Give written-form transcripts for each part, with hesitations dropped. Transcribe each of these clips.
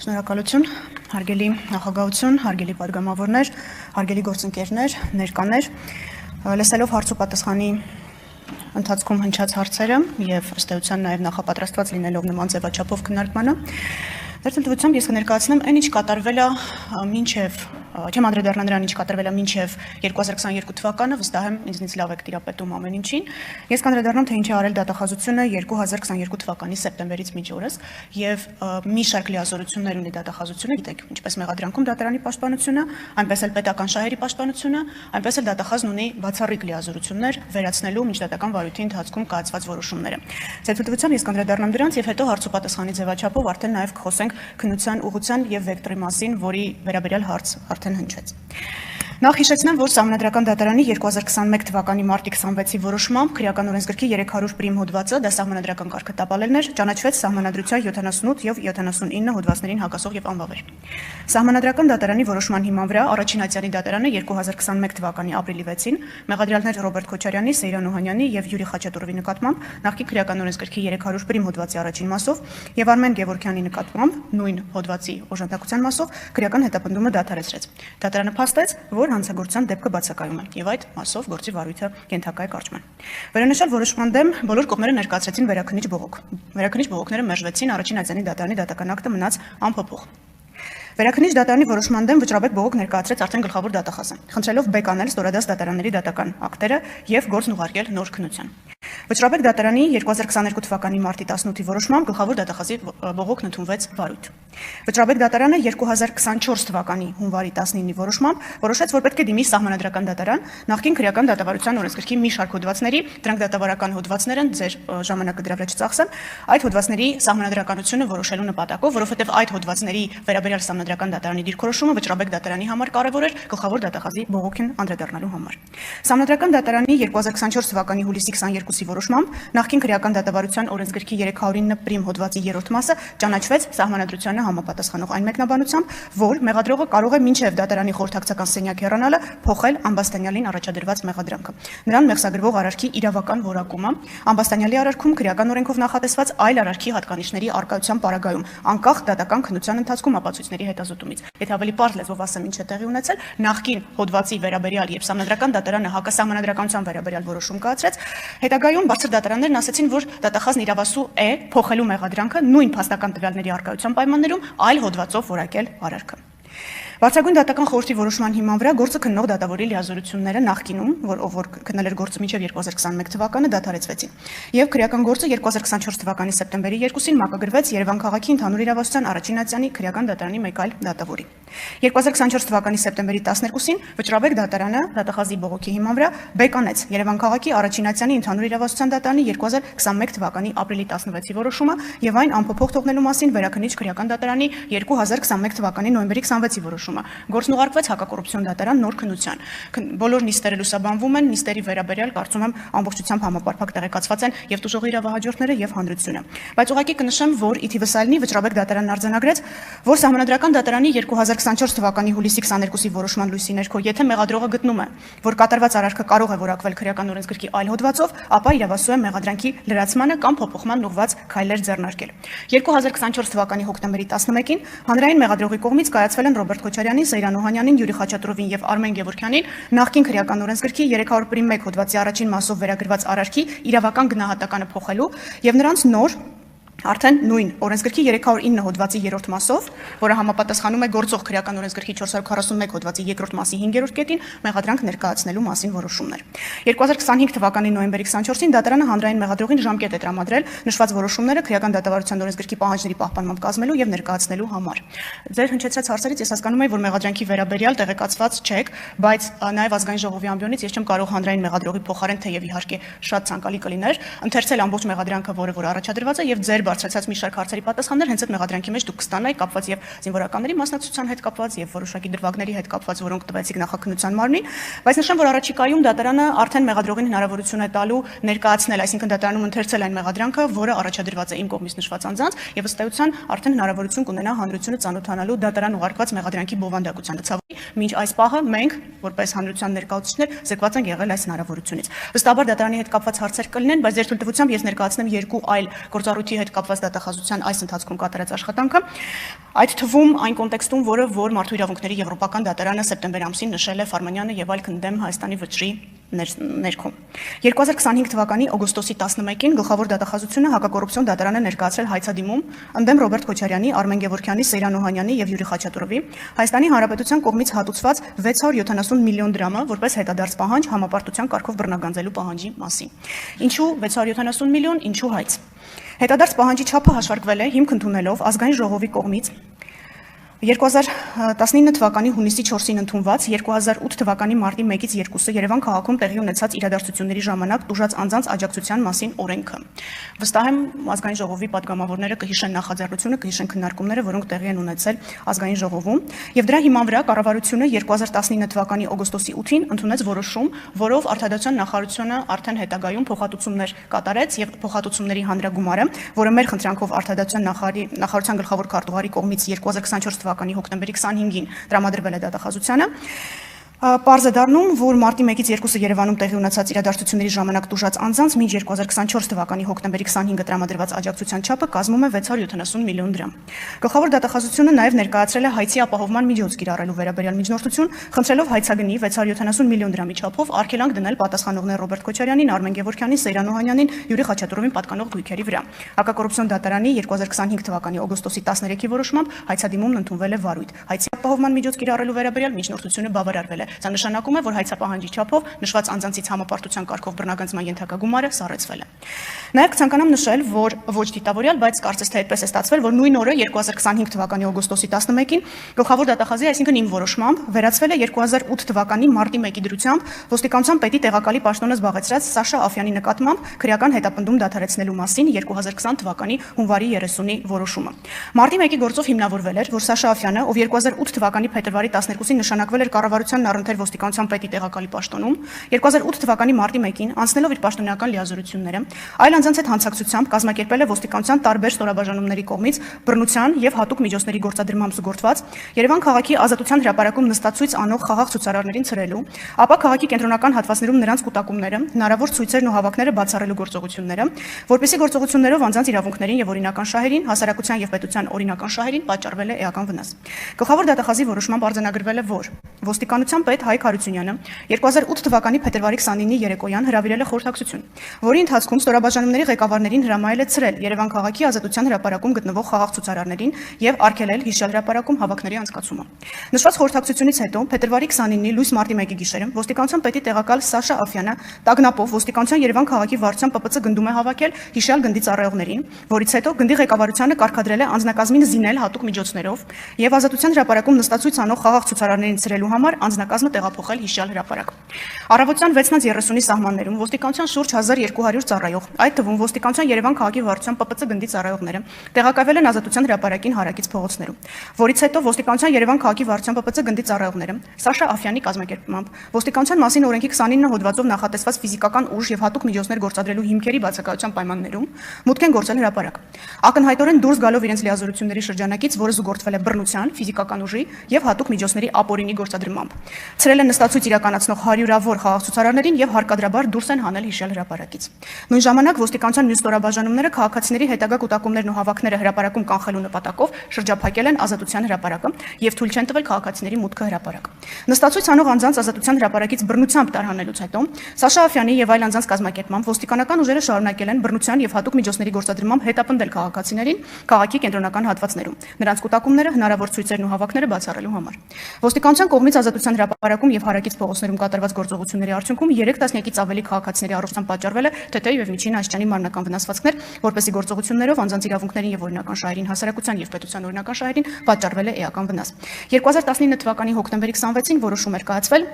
Շնորհակալություն, հարգելի նախագահություն, հարգելի պատգամավորներ, հարգելի գործընկերներ, ներկաներ, լսելով հարց ու պատասխանի ընթացքում հնչած հարցերը եւ ըստ էության նաեւ նախապատրաստված լինելով նման ձևաչափով քննարկմանը, դեռ թվությամբ ես կներկայացնեմ այն ինչ կատարվել է մինչեւ չեմ անդրադառնա նրան ինչ կատարվել է մինչև 2022 թվականը, վստահ եմ ինձնից լավ եք տիրապետում ամեն ինչին։ Ես կանդրադառնամ թե ինչ է արել դատախազությունը 2022 թվականի սեպտեմբերից մինչ օրս եւ մի շարք լիազորություններ ունի դատախազությունը, գիտեք, ինչպես մեղադրանքում դատարանի պաշտպանությունը, այնպես էլ պետական շահերի պաշտպանությունը, այնպես էլ դատախազն ունի բացառիկ լիազորություններ վերացնելու միջդատական վարույթի ընթացքում կայացված որոշումները։ Ձեւթվությամբ ես կանդրադառնամ դրանց եւ հետո հարց ու պատասխանի ձևաչափով արդեն նաեւ կխոսենք քննության ուղղության եւ վեկտորի մասին, որի վերաբերյալ հարց արդեն հնչեց։ Նախ հիշեցնեմ, որ Սահմանադրական դատարանի 2021 թվականի մարտի 26-ի որոշմամբ քրեական օրենսգրքի 300 պրիմ հոդվածը դա սահմանադրական կարգը տապալելն էր, ճանաչվեց Սահմանադրության 78 եւ 79 հոդվածներին հակասող եւ անբավեր։ Սահմանադրական դատարանի որոշման հիման վրա առաջին ատյանի դատարանը 2021 թվականի ապրիլի 6-ին մեղադրյալներ Ռոբերտ Քոչարյանի, Սեյրան Օհանյանի եւ Յուրի Խաչատուրովի նկատմամբ նախկին քրեական օրենսգրքի 300 պրիմ հոդվածի առաջին մասով եւ Արմեն Գևորգյանի նկատմամբ նույն հոդվածի օժանդակության մասով քրեական հետապնդումը դադարեցրեց։ Դատարանը փաստեց, որ հանցագործության դեպքը բացակայում է եւ այդ մասով գործի վարույթը ենթակա է կարճման։ Վերանշյալ որոշման դեմ բոլոր կողմերը ներկայացրեցին վերաքննիչ բողոք։ Վերաքննիչ բողոքները մերժվեցին առաջին ատյանի դատարանի դատական ակտը մնաց անփոփոխ։ Վերաքննիչ դատարանի որոշման դեմ վճռաբեկ բողոք ներկայացրեց արդեն գլխավոր դատախազը, խնդրելով բեկանել ստորադաս դատարանների դատական ակտերը եւ գործն ուղարկել նոր քննության։ Վճռաբեկ դատարանի 2022 թվականի մարտի 18-ի որոշմամբ գլխավոր դատախազի բողոքն ընդունվեց վարույթ։ Վճռաբեկ դատարանը 2024 թվականի հունվարի 19-ի որոշմամբ որոշեց, որ պետք է դիմի Սահմանադրական դատարան նախկին քրեական դատավարության օրենսգրքի մի շարք հոդվածների, դրանք դատավարական հոդվածներ են, ձեր ժամանակը դրա վրա չծախսեմ, այդ հոդվածների սահմանադրականությունը որոշելու նպատակով, որովհետև այդ հոդվածների վերաբերյալ Սահմանադրական դատարանի դիրքորոշումը վճռաբեկ դատարանի համար կարևոր էր գլխավոր դատախազի բողոքին անդրադառնալու համար։ Սահմանադրական դատարանի 2024 թվականի հուլիսի 22-ի որոշմամբ նախկին քրեական դատավարության օրենսգրքի 309 պրիմ հոդվածի 3-րդ մասը ճանաչվեց Սահմանադրությանը համապատասխանող այն մեկնաբանությամբ, որ մեղադրողը կարող է մինչև դատարանի խորհրդակցական սենյակ հեռանալը փոխել ամբաստանյալին առաջադրված մեղադրանքը։ Նրան մեղսագրվող արարքի իրավական որակումը ամբաստանյալի արարքում քրեական օրենքով նախատեսված այլ արարքի հատկանիշների արկայության պարագայում, անկախ դատական քննության ընթացքում ապացույցների հետազոտումից։ Եթե ավելի պարզ լեզվով ասեմ ինչ է տեղի ունեցել, նախկին հոդվածի վերաբերյալ եւ Սահմանադրական դատարանը հակասահմանադրականության վերաբերյալ որոշում կայացրեց, հետագայում բարձր դատարաններն ասացին, որ դատախազն իրավասու է փոխելու մեղադրանքը նույն փաստական տվյալների արկայության պայմաններում այլ հոդվածով որակել արարքը։ Բարձրագույն դատական խորհրդի որոշման հիման վրա գործը քննող դատավորի լիազորությունները նախկինում, որ քննել էր գործը մինչև 2021 թվականը դադարեցվեցին։ Եվ քրեական գործը 2024 թվականի սեպտեմբերի 2-ին մակագրվեց Երևան քաղաքի ընդհանուր իրավասության առաջին ատյանի քրեական դատարանի մեկ այլ դատավորի։ 2024 թվականի սեպտեմբերի 12-ին վճռաբեկ դատարանը դատախազի բողոքի հիման վրա բեկանեց Երևան քաղաքի առաջին ատյանի ընդհանուր իրավասության դատարանի 2021 թվականի ապրիլի 16-ի որոշումը եւ այն անփոփոխ թողնելու մասին վերաքննիչ քրեական դատարանի 2021 թվականի նոյեմբերի 26-ի որոշումը։ Գործն ուղարկվեց հակակոռուպցիոն դատարան նոր քննության։ Բոլոր նիստերը լուսաբանվում են, նիստերի վերաբերյալ կարծում եմ ամբողջությամբ համապարփակ տեղեկացված են եւ տուժողի իրավահաջորդները եւ հանրությունը։ Բայց ուղղակի կնշեմ, որ ի թիվս այլնի վճռաբեկ դատարանն արձանագրեց, որ Սահմանադրական դատարանի 2024 թվականի հուլիսի 22-ի որոշման լույսի ներքո, եթե մեղադրողը գտնում է, որ կատարված արարքը կարող է որակվել քրեական օրենսգրքի այլ հոդվածով, ապա իրավասու է մեղադրանքի լրացմանը կամ փոփոխման ուղղված քայլեր ձեռնարկել։ 2024 թվականի հոկտեմբերի 11-ին հանրային մեղադրողի կողմից կայացվել են Ռոբերտ Քոչարյանին, Սեյրան Օհանյանին, Յուրի Խաչատուրովին եւ Արմեն Գևորգյանին նախկին քրեական օրենսգրքի 301 հոդվածի առաջին մասով վերագրված արարքի իրավական գնահատականը փոխելու եւ նրանց նոր արդեն նույն օրենսգրքի 309 հոդվածի 3-րդ մասով, որը համապատասխանում է գործող քրեական օրենսգրքի 441 հոդվածի 2-րդ մասի 5-րդ կետին, մեղադրանք ներկայացնելու մասին որոշումներ։ 2025 թվականի նոյեմբերի 24-ին դատարանը հանրային մեղադրողին ժամկետ է տրամադրել նշված որոշումները քրեական դատավարության օրենսգրքի պահանջների պահպանմամբ կազմելու եւ ներկայացնելու համար։ Ձեր հնչեցրած հարցերից ես հասկանում եմ, որ մեղադրանքի վերաբերյալ տեղեկացված չեք, բայց նաեւ ազգային ժողովի ամբիոնից ես չեմ կարող հանրային մեղադրողի փոխարեն թեև իհարկե շատ ցանկալի կլիներ ընթերցել ամբողջ մեղադրանքը, որը առաջադրված է եւ ձեր բարձրացած մի շարք հարցերի պատասխաններ հենց այդ մեղադրանքի մեջ դուք կստանայիք կապված եւ զինվորականների մասնակցության հետ կապված եւ որոշակի դրվագների հետ կապված, որոնք տվեցիք նախաքննության մարմնին, բայց նշեմ, որ առաջիկայում դատարանը արդեն մեղադրողին հնարավորություն է տալու ներկայացնել, այսինքն դատարանում ընթերցել այն մեղադրանքը, որը առաջադրված է իմ կողմից նշված անձանց եւ ըստ էության արդեն հնարավորություն կունենա հանրությունը ծանոթանալու դատարան ուղարկված մեղադրանքի բովանդակությանը։ Ցավոք, մինչ այս պահը մենք, որպես հանրության ներկայացուցիչներ, զեկված ենք եղել այս հնարավորությունից։ Վստահաբար դատարանի հետ կապված հարցեր կլինեն, բայց ձեր թույլտվությամբ ես ներկայացնեմ երկու այլ գործառույթի հետ կապված դատախազության այս ընթացքում կատարած աշխատանքը, այդ թվում այն կոնտեքստում, որ Մարդու իրավունքների եվրոպական դատարանը սեպտեմբեր ամսին նշել է Ֆարմանյանը եւ այլ քննադեմ Հայաստանի վճռի ներքո։ 2025 թվականի օգոստոսի 11-ին գլխավոր դատախազությունը հակակոռուպցիոն դատարանը ներկայացրել հայցադիմում ընդդեմ Ռոբերտ Քոչարյանի, Արմեն Գևորգյանի, Սեյրան Օհանյանի եւ Յուրի Խաչատուրովի Հայաստանի Հանրապետության կողմից հատուցված 670 միլիոն դրամը որպես հետադարձ պահանջ համապարտության կարգով բռնագանձելու պահանջի մասին։ Ինչու 670 միլիոն, ինչու հայց։ Հետադարձ պահանջի չափը հաշվարկվել է հիմք ընդունելով ազգային ժողովի կողմից 2019 թվականի հունիսի 4-ին ընդունված 2008 թվականի մարտի 1-ից 2-ը Երևան քաղաքում տեղի ունեցած իրադարձությունների ժամանակ տուժած անձանց աջակցության մասին օրենքը։ Վստահ եմ ազգային ժողովի падգամավորները կհիշեն նախաձեռնությունը, կհիշեն քննարկումները, որոնք տեղի են ունեցել ազգային ժողովում, եւ դրա հիման վրա կառավարությունը 2019 թվականի օգոստոսի 8-ին ընդունեց որոշում, որով Արտադրության նախարարությունը արդեն հետագայում փոխհատուցումներ կատարեց եւ փոխհատուցումների հանրագումարը, որը մեր խնդրանքով Արտադրության նախարարության գլխավոր քարտուղարի կողմից 2024 թվականի հոկտեմբերի 25-ին տրամադրվել է դատախազությանը, պարզ է դառնում, որ մարտի 1-ից 2-ը Երևանում տեղի ունեցած իրադարձությունների ժամանակ տուժած անձանց մինչ 2024 թվականի հոկտեմբերի 25-ը տրամադրված աջակցության չափը կազմում է 670 միլիոն դրամ։ Գլխավոր դատախազությունը նաև ներկայացրել է հայցի ապահովման միջոց կիրառելու վերաբերյալ միջնորդություն, խնդրելով հայցագնի 670 միլիոն դրամի չափով արգելանք դնել պատասխանողներ Ռոբերտ Քոչարյանին, Արմեն Գևորգյանին, Սեյրան Օհանյանին, Յուրի Խաչատուրովին պատկանող գույքերի վրա։ Հակակոռուպցիոն դատարանի 2025 թվականի օգոստոսի 13-ի որոշմամբ հայցադիմումն ընդունվել է վարույթ։ Հայցի ապահովման միջոց կիրառելու վերաբերյալ միջնորդությունը բավարարվել է։ Սա նշանակում է, որ հայցապահանջի չափով նշված անձանցից համապարտության կարգով բռնագանձման ենթակա գումարը սառեցվել է։ Նաև կցանկանամ նշել, որ ոչ դիտավորյալ, բայց կարծես թե այդպես է ստացվել, որ նույն օրը 2025 թվականի օգոստոսի 11-ին գլխավոր դատախազի, այսինքն իմ որոշմամբ, վերացվել է 2008 թվականի մարտի 1-ի դրությամբ ոստիկանության պետի տեղակալի պաշտոնը զբաղեցրած Սաշա Աֆյանի նկատմամբ քրեական հետապնդում դադարեցնելու մասին 2020 թվականի հունվարի 30-ի որոշումը։ Մարտի 1-ի գործով հիմնավորվել էր, որ Սաշա Աֆյանը, ով 2008 թվականի փետրվարի 12-ին նշանակվել էր կառավարության առընթեր ոստիկանության պետի տեղակալի պաշտոնում, 2008 թվականի մարտի 1-ին անցնելով իր պաշտոնական լիազորությունները, այլ անձանց հետ հանցակցությամբ կազմակերպել է ոստիկանության տարբեր ստորաբաժանումների կողմից բռնության եւ հատուկ միջոցների գործադրմամբ զուգորդված Երևան քաղաքի Ազատության հրապարակում նստածույց անող խաղաղ ցուցարարներին ցրելու, ապա քաղաքի կենտրոնական հատվածներում նրանց կուտակումները, հնարավոր ցույցերն ու հավաքները բացառելու գործողությունները, որպեսզի գործողություններով անձանց իրավունքներին եւ օրինական շահերին, հասարակության եւ պետության օրինական շահերին պատճառվել է էական վնաս։ Գլխավոր դատախազի որոշմամբ արձանագրվել է, որ ոստիկանության պետ Հայկ Հարությունյանը 2008 թվականի փետրվարի 29-ի երեկոյան հրավիրել է խորհրդակցություն, որի ընթացքում ստորաբաժանումների ղեկավարներին հրամայել է ցրել Երևան քաղաքի Ազատության հրապարակում գտնվող խաղաղ ցուցարարներին եւ արգելել հիշյալ հրապարակում հավաքների անցկացումը։ Նշված խորհրդակցությունից հետո փետրվարի 29-ի լույս մարտի 1-ի գիշերը ոստիկանության պետի տեղակալ Սաշա Աֆյանը տագնապով ոստիկանության Երևան քաղաքի վարչության ՊՊՑ գնդում է հավաքել հիշյալ գնդի ծառայողներին, որից հետո գնդի ղեկավարությանը կարգադրել է անձնակազմին զինել հատուկ միջոցներով եւ Ազատության հրապարակում նստածույց անող խաղաղ ցուցարարներին ցրելու համար անձնակազմը տեղափոխել հիշյալ հրապարակ։ Առավոտյան 6:30-ի սահմաններում ոստիկանության շուրջ 1200 ծառայող, այդ թվում ոստիկանության Երևան քաղաքի վարչության ՊՊՑ գնդի ծառայողները տեղակայվել են Ազատության հրապարակին հարակից փողոցներում, որից հետո ոստիկանության Երևան քաղաքի վարչության ՊՊՑ գնդի ծառայողները Սաշա Աֆյանի կազմակերպմամբ ոստիկանության մասին օրենքի 29 հոդվածով նախատեսված ֆիզիկական ուժ եւ հատուկ միջոցներ գործադրելու հիմքերի բացակայության պայմաններում մուտք են գործել հրապարակ։ Ակնհայտորեն դուրս գալով իրենց լիազորությունների շրջանակից, որը զուգորդվել է բռնության, ֆիզիկական ուժի եւ հատուկ միջոցների ապօրինի գործադրմամբ։ Ցրել են նստածույց իրականացնող հարյուրավոր խաղաղ ցուցարարներին եւ հարկադրաբար դուրս են հանել հիշյալ հրապարակից։ Նույն ժամանակ ոստիկանության մյուս ստորաբաժանումները քաղաքացիների հետագա կուտակումներն ու հավաքները հրապարակում կանխելու նպատակով շրջափակել են Ազատության հրապարակը եւ թույլ չեն տվել քաղաքացիների մուտքը հրապարակ։ Նստածույց անող անձանց Ազատության հրապարակից բռնությամբ տարհանելուց հետո Սաշա Աֆյանի եւ այլ անձանց կազմակերպմամբ ոստիկանական ուժերը շարունակել են բռնության եւ հատուկ միջոցների գործադրմամբ հետապնդել քաղաքացիներին քաղաքի կենտրոնական հատվածներում, նրանց կուտակումները, հնարավոր ցույցերն ու հավաքները բացառելու համար։ Ոստիկանության կողմից Ազատության հրապարակում եւ հարակից փողոցներում կատարված գործողությունների արդյունքում 3 տասնյակից ավելի քաղաքացիների առողջության պատճառվել է թեթև եւ միջին աստիճանի մարմնական վնասվածքներ, որպեսզի գործողություններով անձանց իրավունքներին եւ օրինական շահերին, հասարակության եւ պետության օրինական շահերին պատճառվել է էական վնաս։ 2019 թվականի հոկտեմբերի 26-ին որոշում էր կայացվել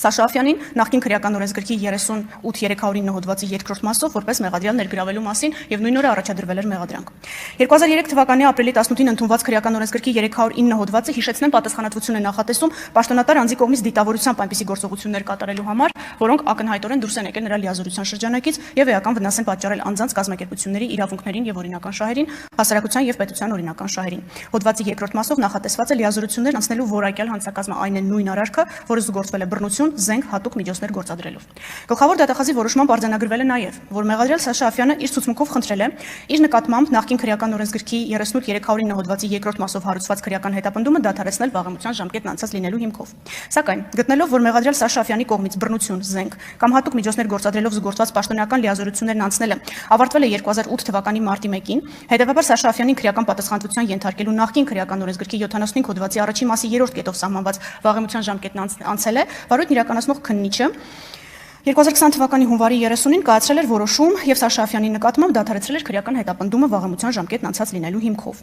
Սաշաֆյանին նախկին քրեական օրենսգրքի 38-309 հոդվածի երկրորդ մասով որպես մեղադրյալ ներգրավելու մասին եւ նույն օրը առաջադրվել էր մեղադրանք։ 2003 թվականի ապրիլի 18-ին ընդունված քրեական օրենսգրքի 309 հոդվածը հիշեցնեմ պատասխանատվություն է նախատեսում պաշտոնատար անձի կողմից դիտավորությամբ այնպիսի գործողություններ կատարելու համար, որոնք ակնհայտորեն դուրս են եկել նրա լիազորության շրջանակից եւ էական վնաս են պատճառել անձանց կազմակերպությունների իրավունքներին եւ օրինական շահերին, հասարակության եւ պետության օրինական շահերին։ Հոդվածի երկրորդ մասով նախատեսված է լիազորություններ անցնելու որակյալ հանցակազմը այն է նույն արարքը, որը զուգորդվել է բռնություն, զենք, հատուկ միջոցներ գործադրելով։ Գլխավոր դատախազի որոշմամբ արձանագրվել է նաեւ, որ մեղադրյալ Սաշաֆյանը իր ցուցմունքով խնդրել է իր նկատմամբ նախկին քրեական օրենսգրքի 38-309 հոդվածի երկրորդ մասով հարուցված քրեական հետապնդումը դադարեցնել վաղեմության ժամկետն անցած լինելու հիմքով։ Սակայն գտնելով, որ մեղադրյալ Սաշաֆյանի կողմից բռնություն, զենք կամ հատուկ միջոցներ գործադրելով զուգորդված պաշտոնական լիազորություններն անցնելը ավարտվել է 2008 թվականի մարտի 1-ին, հետևաբար Սաշաֆյանին քրեական պատասխանատվության ենթարկելու նախկին քրեական օրենսգրքի 75 հոդվածի առաջին մասի 3-րդ կետով սահմանված վաղեմության ժամկետն անցել է, վարույթն իրականացնող քննիչը 2020 թվականի հունվարի 30-ին կայացրել էր որոշում եւ Սաշաֆյանի նկատմամբ դադարեցրել էր քրեական հետապնդումը վաղեմության ժամկետն անցած լինելու հիմքով։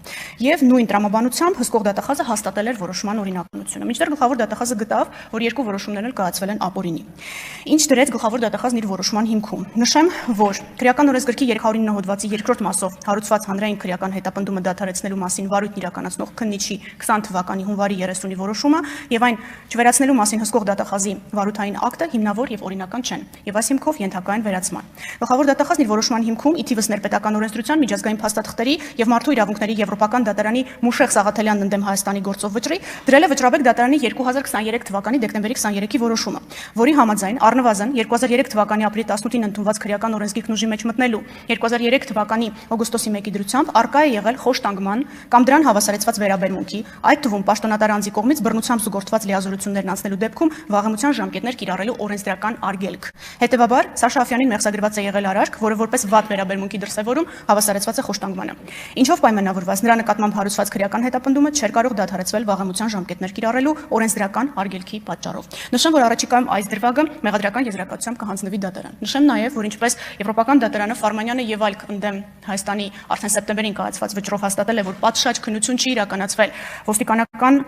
Եվ նույն տրամաբանությամբ հսկող դատախազը հաստատել էր որոշման օրինականությունը։ Մինչդեռ գլխավոր դատախազը գտավ, որ երկու որոշումներ էլ կայացվել են ապօրինի։ Ինչ դրեց գլխավոր դատախազն իր որոշման հիմքում։ Նշեմ, որ քրեական օրենսգրքի 309 հոդվածի երկրորդ մասով հարուցված հանրային քրեական հետապնդումը դադարեցնելու մասին վարույթն իրականացնող քննիչի 20 թվականի հունվարի 30-ի որոշումը եւ այն չվերացնելու մասին հսկող դատախազի վարույթային ակտը հիմնավոր եւ օրինական չեն եւ այս հիմքով ենթակա են վերացման։ Գլխավոր դատախազն իր որոշման հիմքում ի թիվս ներպետական օրենսդրության միջազգային փաստաթղթերի եւ մարդու իրավունքների եվրոպական դատարանի Մուշեղ Սաղաթելյանն ընդդեմ Հայաստանի գործով վճռի դրել է Վճռաբեկ դատարանի 2023 թվականի դեկտեմբերի 23-ի որոշումը, որի համաձայն առնվազն 2003 թվականի ապրիլի 18-ին ընդունված քրեական օրենսգիրքն ուժի մեջ մտնելու 2003 թվականի օգոստոսի 1-ի դրությամբ արկա է եղել խոշտանգման կամ դրան հավասարեցված վերաբերմունքի, այդ թվում պաշտոնատար անձի կողմից բռնությամբ զուգորդված լիազորություններն անցնելու դեպքում վաղեմության ժամկետներ կիրառելու օրենսդրական արգելք։ Հետևաբար Սաշաֆյանին մեղսագրված է եղել արարք, որը որպես վատ վերաբերմունքի դրսևորում հավասարեցված է խոշտանգմանը։ Ինչով պայմանավորված նրա նկատմամբ հարուցված քրեական հետապնդումը չէր կարող դադարեցվել վաղեմության ժամկետներ կիրառելու օրենսդրական արգելքի պատճառով։ Նշեմ, որ առաջիկայում այս դրվագը մեղադրական եզրակացությամբ կհանձնվի դատարան։ Նշեմ նաև, որ ինչպես Եվրոպական դատարանը Ֆարմանյանը եւ այլ ընդդեմ Հայաստանի արդեն սեպտեմբերին կայացված վճռով հաստատել է, որ պատշաճ քննություն չի իրականացվել ոստիկանական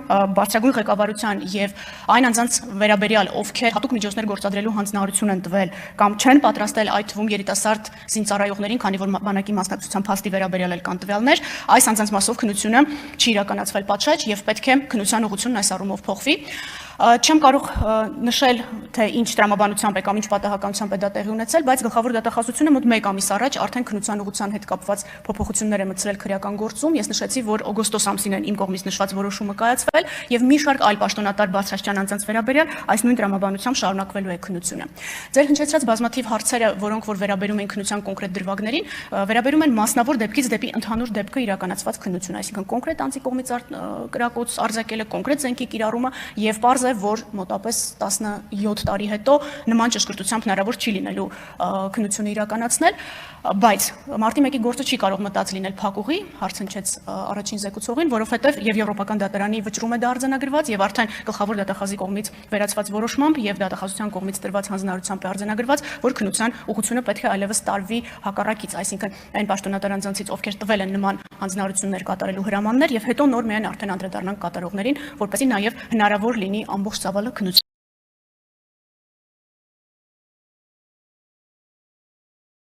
բարձրագույն ղեկավարության եւ այն անձանց վերաբերյալ, ովքեր հատուկ միջոցներ գործադրելու հանձնարարություն են տվել կամ չեն պատրաստել այդ թվում երիտասարդ զինծառայողներին, քանի որ բանակի մասնակցության փաստի վերաբերյալ էլ կան տվյալներ, այս անձանց մասով քննությունը չի իրականացվել պատշաճ եւ պետք է քննության ուղղությունն այս առումով փոխվի։ Չեմ կարող նշել, թե ինչ տրամաբանությամբ է կամ ինչ պատահականությամբ է դա տեղի ունեցել, բայց գլխավոր դատախազությունը մոտ 1 ամիս առաջ արդեն քննության ուղղության հետ կապված փոփոխություններ է մտցրել քրեական գործում։ Ես նշեցի, որ օգոստոս ամսին են իմ կողմից նշված որոշումը կայացվել եւ մի շարք այլ պաշտոնատար բարձրաստիճան անձանց վերաբերյալ այս նույն տրամաբանությամբ շարունակվելու է քննությունը։ Ձեր հնչեցրած բազմաթիվ հարցերը, որոնք որ վերաբերում են քննության կոնկրետ դրվագներին, վերաբերում են մասնավոր դեպքից դեպի ընդհանուր դեպքը իրականացված քննություն, այսինքն կոնկրետ անձի կողմից կրակոց արձակելը, կոնկրետ զենքի կիրառումը եւ պարզ է, որ մոտապես 17 տարի հետո նման ճշգրտությամբ հնարավոր չի լինելու քննությունը իրականացնել, բայց մարտի 1-ի գործը չի կարող մտած լինել փակուղի, հարց հնչեց առաջին զեկուցողին, որովհետեւ եւ Եվրոպական դատարանի վճռում է դա արձանագրված եւ արդեն գլխավոր դատախազի կողմից վերացված որոշմամբ եւ դատախազության կողմից տրված հանձնարարությամբ է արձանագրված, որ քննության ուղղությունը պետք է այլևս տարվի հակառակից, այսինքն այն պաշտոնատար անձանցից, ովքեր տվել են նման հանձնարարություններ կատարելու հրամաններ եւ հետո նոր միայն արդեն անդրադառնանք կատարողներին, որպեսզի նաեւ հնարավոր լինի ամբողջ ծավալը քննության